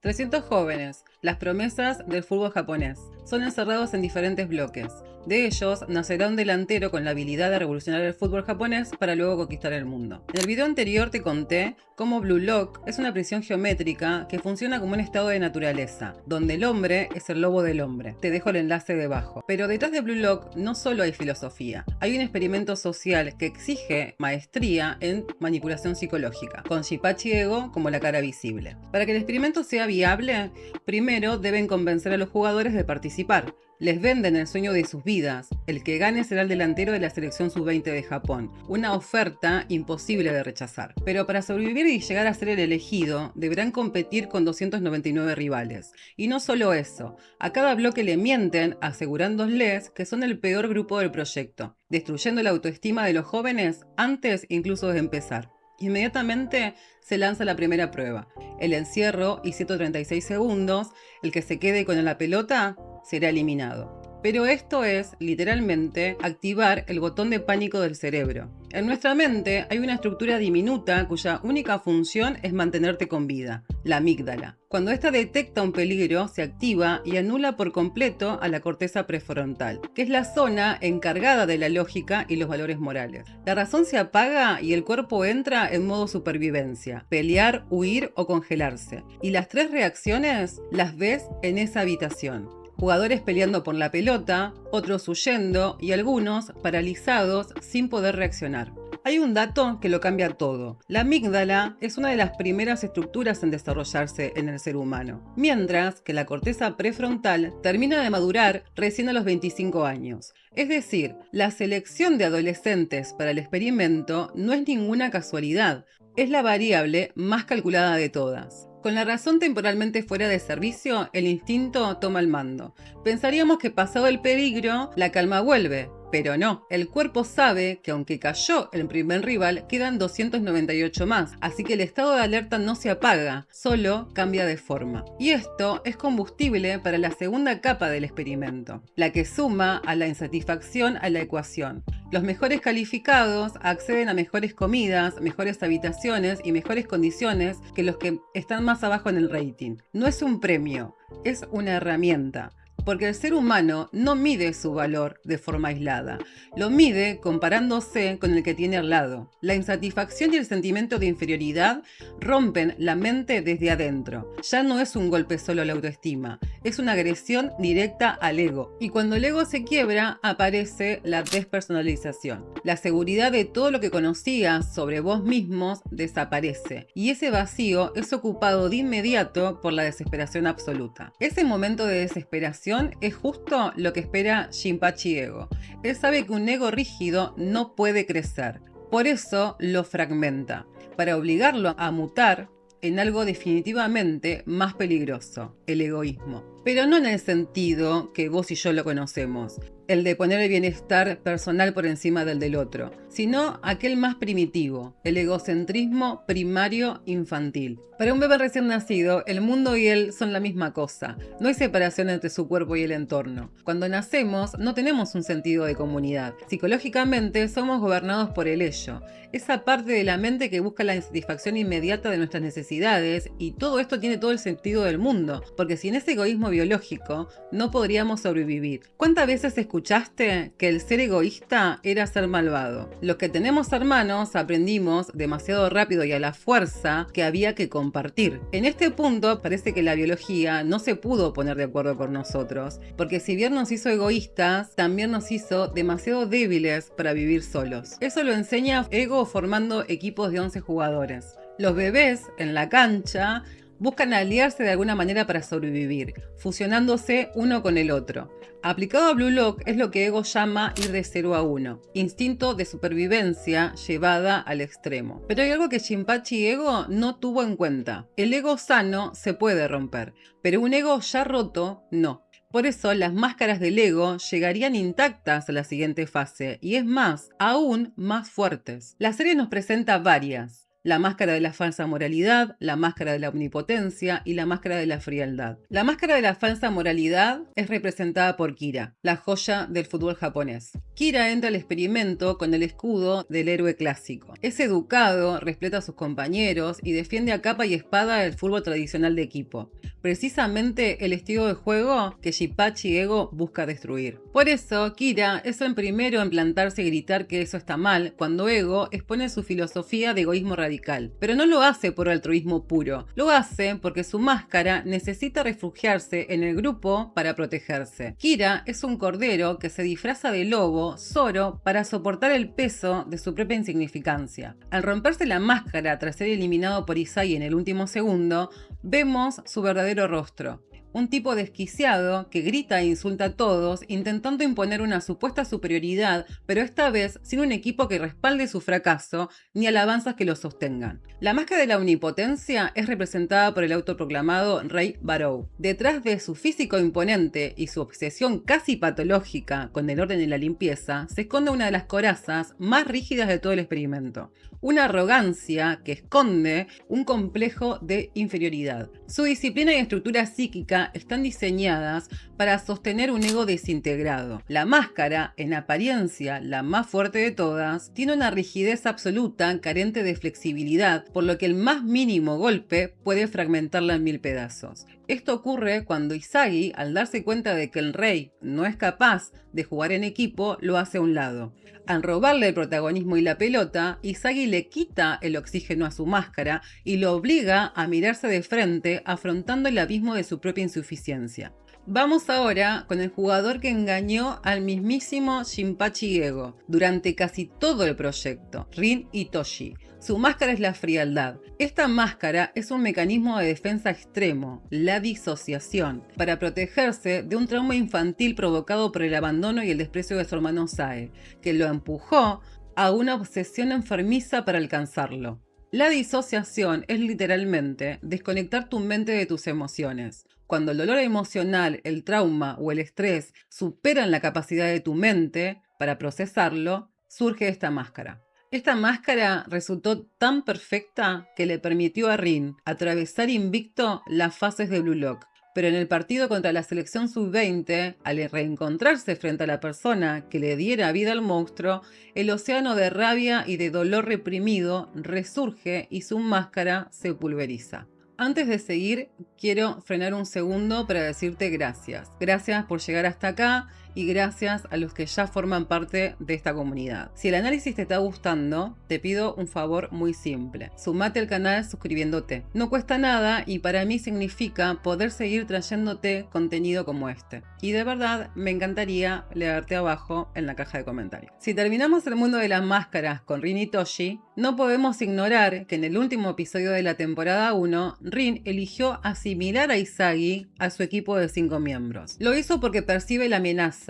300 jóvenes, las promesas del fútbol japonés, son encerrados en diferentes bloques. De ellos nacerá un delantero con la habilidad de revolucionar el fútbol japonés para luego conquistar el mundo. En el video anterior te conté cómo Blue Lock es una prisión geométrica que funciona como un estado de naturaleza, donde el hombre es el lobo del hombre. Te dejo el enlace debajo. Pero detrás de Blue Lock no solo hay filosofía, hay un experimento social que exige maestría en manipulación psicológica, con Shinpachi Ego como la cara visible. Para que el experimento sea viable, primero deben convencer a los jugadores de participar. Les venden el sueño de sus vidas. El que gane será el delantero de la selección sub-20 de Japón. Una oferta imposible de rechazar. Pero para sobrevivir y llegar a ser el elegido, deberán competir con 299 rivales. Y no solo eso, a cada bloque le mienten asegurándoles que son el peor grupo del proyecto, destruyendo la autoestima de los jóvenes antes incluso de empezar. Inmediatamente se lanza la primera prueba, el encierro y 136 segundos, el que se quede con la pelota será eliminado. Pero esto es, literalmente, activar el botón de pánico del cerebro. En nuestra mente hay una estructura diminuta cuya única función es mantenerte con vida, la amígdala. Cuando esta detecta un peligro, se activa y anula por completo a la corteza prefrontal, que es la zona encargada de la lógica y los valores morales. La razón se apaga y el cuerpo entra en modo supervivencia, pelear, huir o congelarse. Y las tres reacciones las ves en esa habitación. Jugadores peleando por la pelota, otros huyendo y algunos paralizados sin poder reaccionar. Hay un dato que lo cambia todo. La amígdala es una de las primeras estructuras en desarrollarse en el ser humano, mientras que la corteza prefrontal termina de madurar recién a los 25 años. Es decir, la selección de adolescentes para el experimento no es ninguna casualidad, es la variable más calculada de todas. Con la razón temporalmente fuera de servicio, el instinto toma el mando. Pensaríamos que pasado el peligro, la calma vuelve. Pero no, el cuerpo sabe que aunque cayó el primer rival, quedan 298 más, así que el estado de alerta no se apaga, solo cambia de forma. Y esto es combustible para la segunda capa del experimento, la que suma a la insatisfacción a la ecuación. Los mejores calificados acceden a mejores comidas, mejores habitaciones y mejores condiciones que los que están más abajo en el rating. No es un premio, es una herramienta. Porque el ser humano no mide su valor de forma aislada, lo mide comparándose con el que tiene al lado. La insatisfacción y el sentimiento de inferioridad rompen la mente desde adentro. Ya no es un golpe solo a la autoestima, es una agresión directa al ego. Y cuando el ego se quiebra, aparece la despersonalización. La seguridad de todo lo que conocías sobre vos mismos desaparece. Y ese vacío es ocupado de inmediato por la desesperación absoluta. Ese momento de desesperación es justo lo que espera Shinpachi Ego. Él sabe que un ego rígido no puede crecer, por eso lo fragmenta, para obligarlo a mutar en algo definitivamente más peligroso, el egoísmo. Pero no en el sentido que vos y yo lo conocemos, el de poner el bienestar personal por encima del otro, sino aquel más primitivo, el egocentrismo primario infantil. Para un bebé recién nacido, el mundo y él son la misma cosa. No hay separación entre su cuerpo y el entorno. Cuando nacemos, no tenemos un sentido de comunidad. Psicológicamente, somos gobernados por el ello. Esa parte de la mente que busca la insatisfacción inmediata de nuestras necesidades, y todo esto tiene todo el sentido del mundo, porque sin ese egoísmo biológico, no podríamos sobrevivir. ¿Cuántas veces escuchaste que el ser egoísta era ser malvado? Los que tenemos hermanos aprendimos demasiado rápido y a la fuerza que había que compartir. En este punto parece que la biología no se pudo poner de acuerdo con nosotros, porque si bien nos hizo egoístas, también nos hizo demasiado débiles para vivir solos. Eso lo enseña Ego formando equipos de 11 jugadores. Los bebés en la cancha buscan aliarse de alguna manera para sobrevivir, fusionándose uno con el otro. Aplicado a Blue Lock es lo que Ego llama ir de 0 a 1, instinto de supervivencia llevada al extremo. Pero hay algo que Shinpachi Ego no tuvo en cuenta. El ego sano se puede romper, pero un ego ya roto no. Por eso las máscaras del ego llegarían intactas a la siguiente fase y es más, aún más fuertes. La serie nos presenta varias. la máscara de la falsa moralidad, la máscara de la omnipotencia y la máscara de la frialdad. La máscara de la falsa moralidad es representada por Kira, la joya del fútbol japonés. Kira entra al experimento con el escudo del héroe clásico. Es educado, respeta a sus compañeros y defiende a capa y espada el fútbol tradicional de equipo. Precisamente el estilo de juego que Jinpachi Ego busca destruir. Por eso, Kira es el primero en plantarse y gritar que eso está mal cuando Ego expone su filosofía de egoísmo radical. Pero no lo hace por altruismo puro, lo hace porque su máscara necesita refugiarse en el grupo para protegerse. Kira es un cordero que se disfraza de lobo, Zoro, para soportar el peso de su propia insignificancia. Al romperse la máscara tras ser eliminado por Izagi en el último segundo, vemos su verdadero rostro. Un tipo desquiciado que grita e insulta a todos, intentando imponer una supuesta superioridad, pero esta vez sin un equipo que respalde su fracaso ni alabanzas que lo sostengan. La máscara de la omnipotencia es representada por el autoproclamado Rey Barou. Detrás de su físico imponente y su obsesión casi patológica con el orden y la limpieza, se esconde una de las corazas más rígidas de todo el experimento. Una arrogancia que esconde un complejo de inferioridad. Su disciplina y estructura psíquica están diseñadas para sostener un ego desintegrado. La máscara, en apariencia la más fuerte de todas, tiene una rigidez absoluta carente de flexibilidad, por lo que el más mínimo golpe puede fragmentarla en 1000 pedazos. Esto ocurre cuando Izagi, al darse cuenta de que el rey no es capaz de jugar en equipo, lo hace a un lado. Al robarle el protagonismo y la pelota, Izagi le quita el oxígeno a su máscara y lo obliga a mirarse de frente, afrontando el abismo de su propia insuficiencia. Vamos ahora con el jugador que engañó al mismísimo Jinpachi Ego durante casi todo el proyecto, Rin Itoshi. Su máscara es la frialdad. Esta máscara es un mecanismo de defensa extremo, la disociación, para protegerse de un trauma infantil provocado por el abandono y el desprecio de su hermano Sae, que lo empujó a una obsesión enfermiza para alcanzarlo. La disociación es literalmente desconectar tu mente de tus emociones. Cuando el dolor emocional, el trauma o el estrés superan la capacidad de tu mente para procesarlo, surge esta máscara. Esta máscara resultó tan perfecta que le permitió a Rin atravesar invicto las fases de Blue Lock. Pero en el partido contra la selección sub-20, al reencontrarse frente a la persona que le diera vida al monstruo, el océano de rabia y de dolor reprimido resurge y su máscara se pulveriza. Antes de seguir, quiero frenar un segundo para decirte gracias. Gracias por llegar hasta acá y gracias a los que ya forman parte de esta comunidad. Si el análisis te está gustando, te pido un favor muy simple. Sumate al canal suscribiéndote. No cuesta nada y para mí significa poder seguir trayéndote contenido como este. Y de verdad me encantaría leerte abajo en la caja de comentarios. Si terminamos el mundo de las máscaras con Rin Itoshi, no podemos ignorar que en el último episodio de la temporada 1, Rin eligió asimilar a Izagi a su equipo de 5 miembros. Lo hizo porque percibe la amenaza.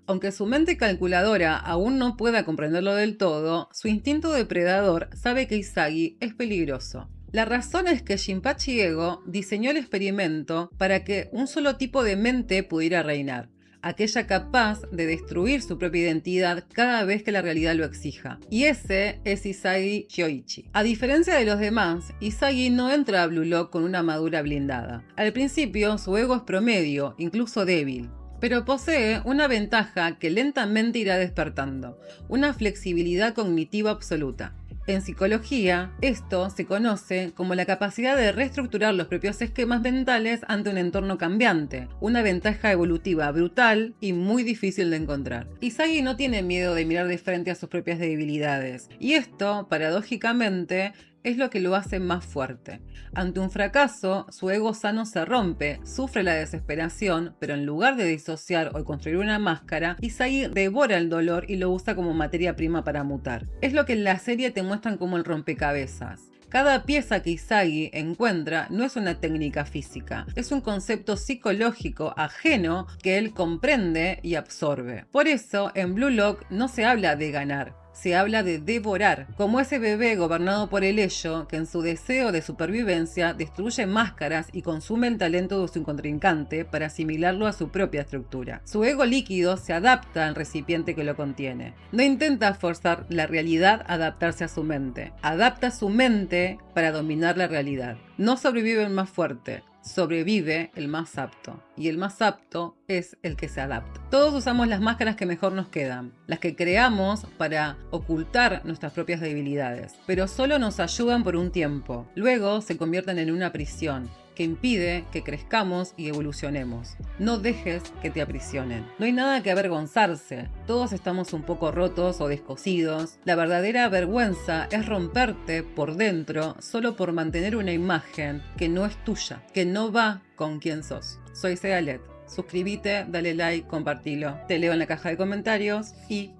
Aunque su mente calculadora aún no pueda comprenderlo del todo, su instinto depredador sabe que Izagi es peligroso. La razón es que Jinpachi Ego diseñó el experimento para que un solo tipo de mente pudiera reinar, aquella capaz de destruir su propia identidad cada vez que la realidad lo exija. Y ese es Izagi Shioichi. A diferencia de los demás, Izagi no entra a Blue Lock con una armadura blindada. Al principio, su ego es promedio, incluso débil. Pero posee una ventaja que lentamente irá despertando, una flexibilidad cognitiva absoluta. En psicología, esto se conoce como la capacidad de reestructurar los propios esquemas mentales ante un entorno cambiante, una ventaja evolutiva brutal y muy difícil de encontrar. Izagi no tiene miedo de mirar de frente a sus propias debilidades, y esto, paradójicamente, es lo que lo hace más fuerte. Ante un fracaso, su ego sano se rompe, sufre la desesperación, pero en lugar de disociar o construir una máscara, Izagi devora el dolor y lo usa como materia prima para mutar. Es lo que en la serie te muestran como el rompecabezas. Cada pieza que Izagi encuentra no es una técnica física, es un concepto psicológico ajeno que él comprende y absorbe. Por eso, en Blue Lock no se habla de ganar, se habla de devorar, como ese bebé gobernado por el ello que en su deseo de supervivencia destruye máscaras y consume el talento de su contrincante para asimilarlo a su propia estructura. Su ego líquido se adapta al recipiente que lo contiene. No intenta forzar la realidad a adaptarse a su mente. Adapta su mente para dominar la realidad. No sobrevive el más fuerte, sobrevive el más apto. Y el más apto es el que se adapta. Todos usamos las máscaras que mejor nos quedan, las que creamos para ocultar nuestras propias debilidades, pero solo nos ayudan por un tiempo. Luego se convierten en una prisión que impide que crezcamos y evolucionemos. No dejes que te aprisionen. No hay nada que avergonzarse. Todos estamos un poco rotos o descosidos. La verdadera vergüenza es romperte por dentro solo por mantener una imagen que no es tuya, que no va con quien sos. Soy Sealet. Suscríbete, dale like, compartilo. Te leo en la caja de comentarios y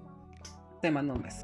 te mando un beso.